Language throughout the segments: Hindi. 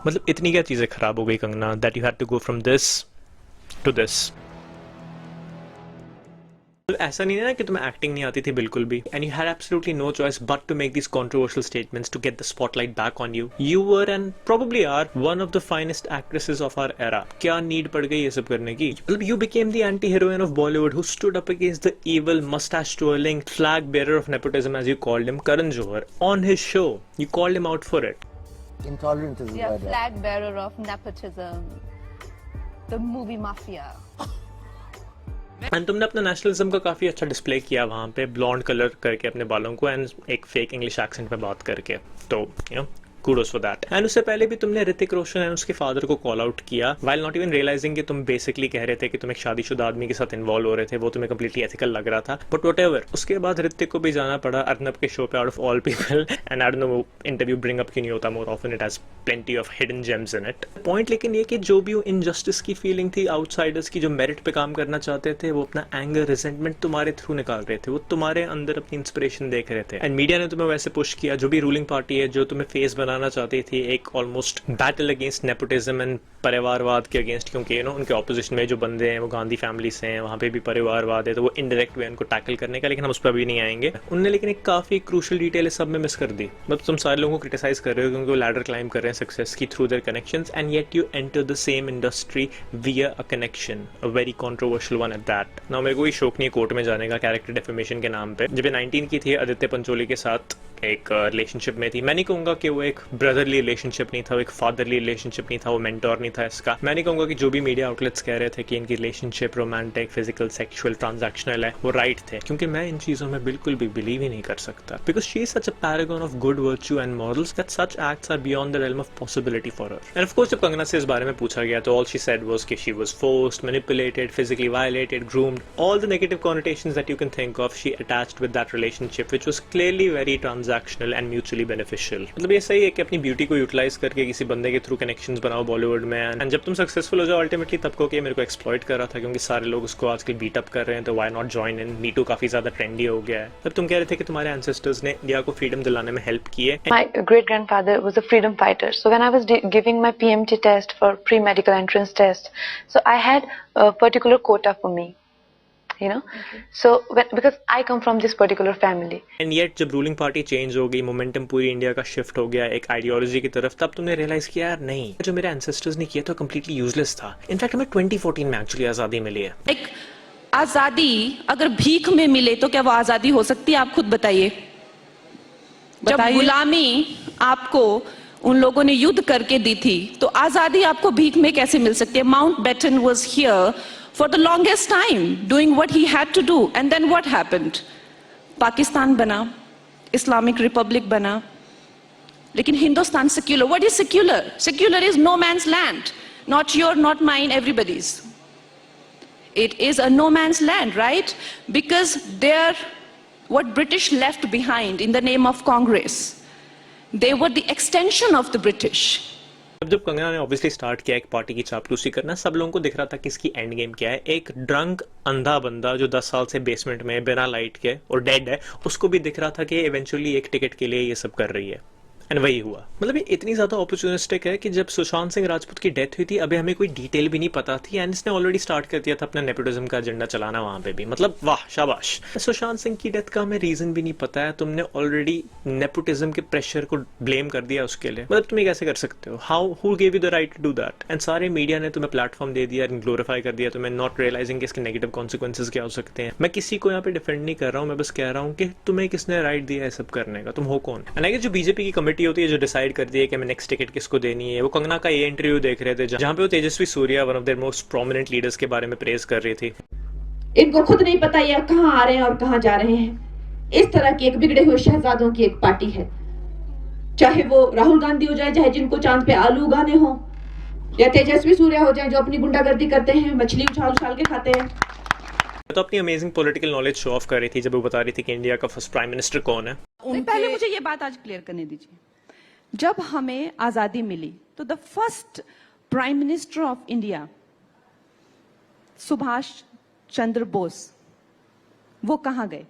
मतलब इतनी क्या चीज़ें खराब हो गई Kangana that you had to go from this to this? ऐसा नहीं है ना कि तुम्हें एक्टिंग नहीं आती थी बिल्कुल भी, and you had absolutely no choice but to make these controversial statements to get the spotlight back on you. You were and probably are one of the finest actresses of our era. क्या नीड पड़ गई ये सब करने की? मतलब you became the anti heroine of Bollywood who stood up against the evil mustache twirling flag bearer of nepotism, as you called him, Karan Johar, on his show. You called him out for it. Intolerant is the Yeah, word. flag bearer of nepotism, the movie mafia. And तुमने अपना नेशनलिज्म का काफी अच्छा डिस्प्ले किया वहां पे, ब्लॉन्ड कलर करके अपने बालों को एंड एक फेक इंग्लिश एक्सेंट में बात करके. तो you know kudos for that. And उससे पहले भी तुमने ऋतिक रोशन एंड उसके फादर को कॉल आउट किया while not even realizing कि तुम बेसिकली कह रहे थे कि तुम एक शादीशुदा आदमी के साथ इन्वॉल्व हो रहे थे, वो तुम्हें कंप्लीटली एथिकल लग रहा था. बट whatever, उसके बाद ऋतिक को भी जाना पड़ा अर्नब के शो पे out of all people. And I don't know interview bring up क्यों नहीं होता more often, it has plenty of hidden gems in it. Point लेकिन ये कि जो भी वो इनजस्टिस की फीलिंग थी आउटसाइडर्स की, जो मेरिट पे काम करना चाहते थे, वो अपना एंगर रिजेंटमेंट तुम्हारे थ्रू निकाल रहे थे, वो तुम्हारे अंदर अपनी इंस्पिरेशन देख रहे थे. एंड मीडिया ने तुम्हें वैसे पुश किया. जो भी रूलिंग पार्टी है जो तुम्हें फेस बनाना चाहती थी एक almost battle against nepotism and परिवारवाद के अगेंस्ट, क्योंकि यू नो उनके ऑपोजिशन में जो बंदे हैं वो गांधी फैमिली से हैं, वहाँ पे भी परिवारवाद है, तो वो इनडायरेक्ट वे उनको टैकल करने का. लेकिन हम उस पर भी नहीं आएंगे. उनने लेकिन एक काफी क्रूशियल डिटेल इस सब में मिस कर दी. मतलब तुम सारे लोगों को क्रिटिसाइज कर रहे हो क्योंकि वो लैडर क्लाइंब कर रहे हैं सक्सेस की through their connections, and yet you enter the same industry via a connection, a very controversial one at that. Now मेरे को कोई शौक नहीं है कोर्ट में जाने का कैरेक्टर डेफेमेशन के नाम पे. जब ये 19 की थी आदित्य पंचोली के साथ एक रिलेशनशिप में थी. मैं नहीं कहूंगा कि वो एक ब्रदरली रिलेशनशिप नहीं था, वो एक फादरली रिलेशनशिप नहीं था, वो मेंटोर नहीं था इसका. मैं नहीं कहूंगा कि जो भी मीडिया आउटलेट्स कह रहे थे कि इनकी relationship romantic, physical, sexual, transactional है, वो राइट थे, क्योंकि मैं इन चीजों में बिल्कुल भी बिलीव ही नहीं कर सकता. Because she is such a paragon of good virtue and morals that such acts are beyond the realm of possibility for her. And of course जब कंगना से इस बारे में पूछा गया तो ऑल शी सेड वाज कि she was forced, manipulated, physically violated, groomed, all the negative connotations that you can think of she attached with that relationship which was clearly very transactional and mutually beneficial. मतलब ये सही है कि अपनी ब्यूटी को यूटिलाइज करके किसी बंदे के थ्रू कनेक्शंस बनाओ बॉलीवुड में, एंड जब तुम सक्सेसफुल हो जाओ अल्टीमेटली तब को कि मेरे को एक्सप्लॉइट कर रहा था क्योंकि सारे लोग उसको आजकल बीट अप कर रहे हैं, तो why not join in. Me too काफी ज्यादा ट्रेंडी हो गया है. तब तुम कह रहे थे कि तुम्हारे एंसेस्टर्स ने इंडिया को फ्रीडम दिलाने में हेल्प की है. My great grandfather was a freedom fighter. So when I was giving my PMT test for pre-medical entrance test, so I had a particular quota for me, you know. So because I come from this particular family. And yet जब रूलिंग पार्टी चेंज हो गई, मोमेंटम पूरी इंडिया का शिफ्ट हो गया एक आइडियोलॉजी की तरफ, तब तुमने रियलाइज किया यार नहीं, जो मेरे एंसेस्टर्स ने किया तो कम्प्लीटली यूजलेस था. इनफैक्ट हमें 2014 में एक्चुअली आजादी मिली है. एक आजादी अगर भीख में मिले तो क्या वो आजादी हो सकती है? आप खुद बताइए. जब गुलामी आपको उन लोगों ने युद्ध करके दी थी तो आजादी आपको भीख में कैसे मिल सकती है? Mountbatten was here for the longest time doing what he had to do, and then what happened? Pakistan बना, इस्लामिक रिपब्लिक बना, लेकिन Hindustan secular. What is secular? Secular is no man's land, not your, not mine, everybody's. It is a no man's land, right? Because they're what British left behind in the name of Congress. They were the extension of the British. अब जब कंगना ने ऑब्वियसली स्टार्ट किया एक पार्टी की चापलूसी करना, सब लोगों को दिख रहा था कि इसकी एंड गेम क्या है. एक ड्रंक अंधा बंदा जो 10 साल से बेसमेंट में बिना लाइट के और डेड है, उसको भी दिख रहा था कि इवेंचुअली एक टिकट के लिए ये सब कर रही है. एंड वही हुआ. मतलब ये इतनी ज्यादा अपॉर्चुनिस्टिक है कि जब सुशांत सिंह राजपूत की डेथ हुई थी अभी हमें कोई डिटेल भी नहीं पता थी, एंड इसने ऑलरेडी स्टार्ट कर दिया था अपना नेपोटिज्म का एजेंडा चलाना वहां पे भी. मतलब वाह, शाबाश. सुशांत सिंह की डेथ का हमें रीजन भी नहीं पता है, तुमने ऑलरेडी नेपोटिज्म के प्रेशर को ब्लेम कर दिया उसके लिए. मतलब तुम ये कैसे कर सकते हो? How, who give you the right to do that? And सारे मीडिया ने तुम्हें प्लेटफॉर्म दे दिया एंड ग्लोरीफाई कर दिया तुम्हें, नॉट रियलाइजिंग कि इसके नेगेटिव कॉन्सिक्वेंसेज क्या हो सकते हैं. मैं किसी को यहाँ पे डिफेंड नहीं कर रहा हूँ, मैं बस कह रहा हूँ कि तुम्हें किसने राइट दिया है सब करने का? तुम हो कौन? एंड आई गेस जो बीजेपी की कमेटी होती है जो डिसाइड कर दिया कि हमें नेक्स्ट टिकट किसको देनी है, वो कंगना का ये इंटरव्यू देख रहे थे जहां पे वो Tejasvi Surya, one of their most prominent leaders के बारे में प्रेज कर रही थी. इनको खुद नहीं पता ये कहां आ रहे हैं और कहां जा रहे हैं. इस तरह की एक बिगड़े हुए शहजादों की एक पार्टी है. चाहे वो राहुल गांधी हो जाए, चाहे जिनको चांद पे आलू उगाने हो, या तेजस्वी सूर्या हो जाए जो अपनी गुंडागर्दी करते हैं, मछली उछाल उछाल के खाते हैं. तो अपनी amazing political knowledge show off कर रही थी जब वो बता रही थी कि इंडिया का फर्स्ट प्राइम मिनिस्टर कौन है. पहले मुझे ये बात आज क्लियर करने दीजिए. जब हमें आजादी मिली तो the first prime minister of India Subhas Chandra Bose, वो कहां गए?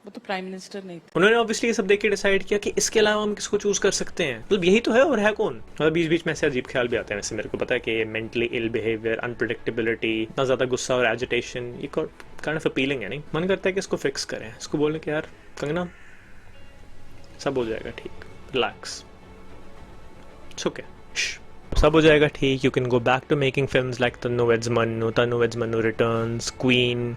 वो तो प्राइम मिनिस्टर नहीं थे। उन्होंने ऑब्वियसली ये सब देख के डिसाइड किया कि इसके अलावा हम किसको चूज कर सकते हैं, मतलब यही तो है और है कौन। मतलब बीच बीच में ऐसे अजीब ख्याल भी आते हैं, वैसे मेरे को पता है कि मेंटली इल बिहेवियर, अनप्रेडिक्टेबिलिटी, इतना ज्यादा गुस्सा और एजिटेशन, ये काइंड ऑफ अपीलिंग है नहीं। मन करता है कि इसको फिक्स करें, इसको बोलने कि यार कंगना सब हो जाएगा ठीक, रिलैक्स, इट्स ओके, सब हो जाएगा ठीक, you can go back to making films like Tanu Weds Manu Returns, Queen,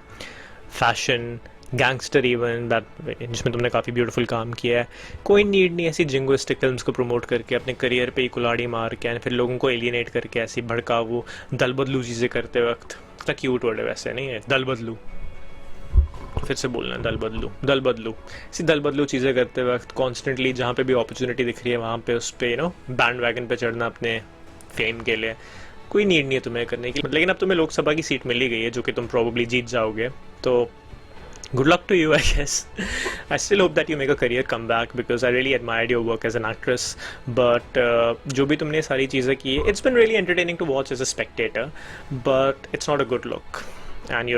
Fashion, Gangster even that, जिसमें तुमने काफ़ी ब्यूटीफुल काम किया है। कोई नीड नहीं ऐसी जिंगोइस्टिक फिल्म्स को प्रमोट करके अपने करियर पे ही कुलाड़ी मार के फिर लोगों को एलियनेट करके ऐसी भड़काऊ दल बदलू चीज़ें करते वक्त। इतना क्यूट वर्ड है वैसे, नहीं है दल बदलू, फिर से बोलना दल बदलू ऐसी दल बदलू चीज़ें करते वक्त कॉन्स्टेंटली जहाँ पे भी अपॉर्चुनिटी दिख रही है वहाँ पे उस पर बैंड वैगन पे चढ़ना अपने फेम के लिए, कोई नीड नहीं है तुम्हें करने की। लेकिन अब तुम्हें लोकसभा की सीट मिल ही गई है जो कि तुम प्रोबेबली जीत जाओगे, तो good luck to you, I guess. I still hope that you make a career comeback because I really admired your work as an actress. But जो भी तुमने सारी चीज़ें की है, it's been really entertaining to watch as a spectator, but it's not a good look. And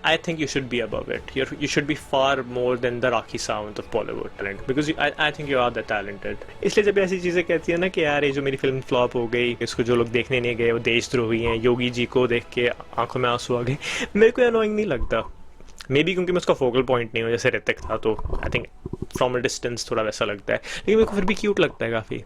I think you should be above it. You should be far more than the Rocky sound of Bollywood talent because I think you are that talented. इसलिए जब ऐसी चीज़ें कहती है ना कि यार ये जो मेरी फिल्म फ्लॉप हो गई, इसको जो लोग देखने नहीं गए वो देशद्रोही हैं, योगी जी को देख के आंखों में आंसू आ गए, मेरे को अनोइंग नहीं लगता। मे बी क्योंकि मैं उसका फोकल पॉइंट नहीं हूँ जैसे ऋतिक था, तो I think from a distance थोड़ा वैसा लगता है, लेकिन मेरे को फिर भी क्यूट लगता है काफ़ी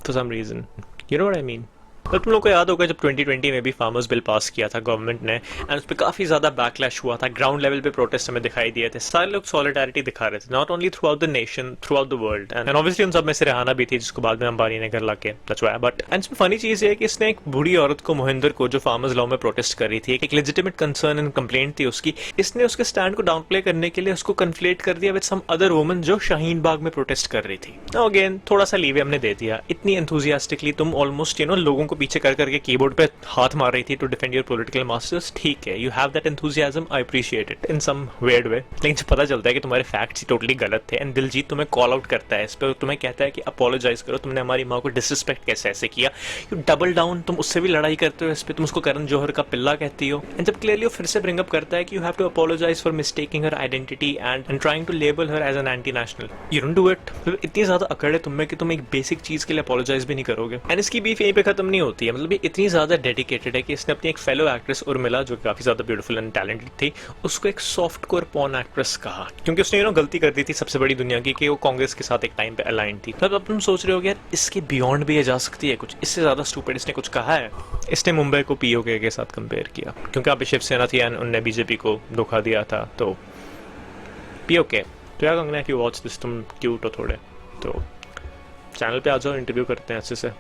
for some reason, you know what I mean. तो तुम लोग को याद होगा जब 2020 में भी फार्मर्स बिल पास किया था गवर्नमेंट ने, एंड उस पर काफ़ी ज़्यादा बैकलैश हुआ था, ग्राउंड लेवल पे प्रोटेस्ट हमें दिखाई दिए थे, सारे लोग सॉलिडारिटी दिखा रहे थे, not only through out the nation, through out the world, and obviously उन सब में से रेहाना भी थी जिसको बाद में अंबानी ने घर ला के नचवाया। बट एंड फनी चीज़ है कि इसने एक बूढ़ी औरत को, मोहिंदर को, जो फार्मर्स लॉ में प्रोटेस्ट कर रही थी, एक लेजिटिमेट कंसर्न एंड कंप्लेंट थी उसकी, इसने उसके स्टैंड को डाउन प्ले करने के लिए उसको कन्फ्लेट कर दिया विद सम अदर वुमन जो शाहीन बाग में प्रोटेस्ट कर रही थी। अगेन थोड़ा सा लीवे हमने दे दिया, इतनी एंथुजियास्टिकली तुम ऑलमोस्ट लोगों को पीछे कर करके कीबोर्ड पे हाथ मार रही थी to defend your political masters, ठीक है, you have that enthusiasm, I appreciate it in some weird way. लेकिन जब पता चलता है कि तुम्हारे फैक्ट्स ही टोटली गलत थे एंड दिलजीत तुम्हें कॉल आउट करता है इस पर, तुम्हें कहता है कि अपोलोजाइज करो, तुमने हमारी माँ को डिसरिस्पेक्ट कैसे ऐसे किया, यू डबल डाउन, तुम उससे भी लड़ाई करते हो इस पर, तुम उसको करण जौहर का पिल्ला कहती हो, एंड जब क्लियरली वो फिर से ब्रिंग अप करता है कि you have to apologize for mistaking her identity and trying to label her as an anti national, you don't do it. इतनी ज्यादा अकड़ है तुम्हें कि तुम एक बेसिक चीज के लिए अपोलोजाइज भी नहीं करोगे, एंड इसकी बीफ यहीं पे खत्म नहीं होती है। मतलब ये इतनी ज्यादा डेडिकेटेड है कि इसने अपनी एक फेलो एक्ट्रेस उर्मिला, जो काफी ज्यादा ब्यूटीफुल एंड टैलेंटेड थी, उसको एक सॉफ्ट कोर पॉर्न एक्ट्रेस कहा, क्योंकि उसने गलती कर दी थी सबसे बड़ी दुनिया की कि वो कांग्रेस के साथ एक टाइम पे अलाइन थी। तो अब तुम सोच रहे हो यार इसके बियॉन्ड भी ये जा सकती है, कुछ इससे ज्यादा स्टूपिड इसने कुछ कहा है। इसने मुंबई को पीओके के साथ कंपेयर किया, क्योंकि आप शिवसेना थी एंड उनने बीजेपी को धोखा दिया था, तो पीओके। तो यार Kangana, if you watch this, तुम क्यूट हो थोड़े, तो चैनल पे आ जाओ, इंटरव्यू करते हैं अच्छे से।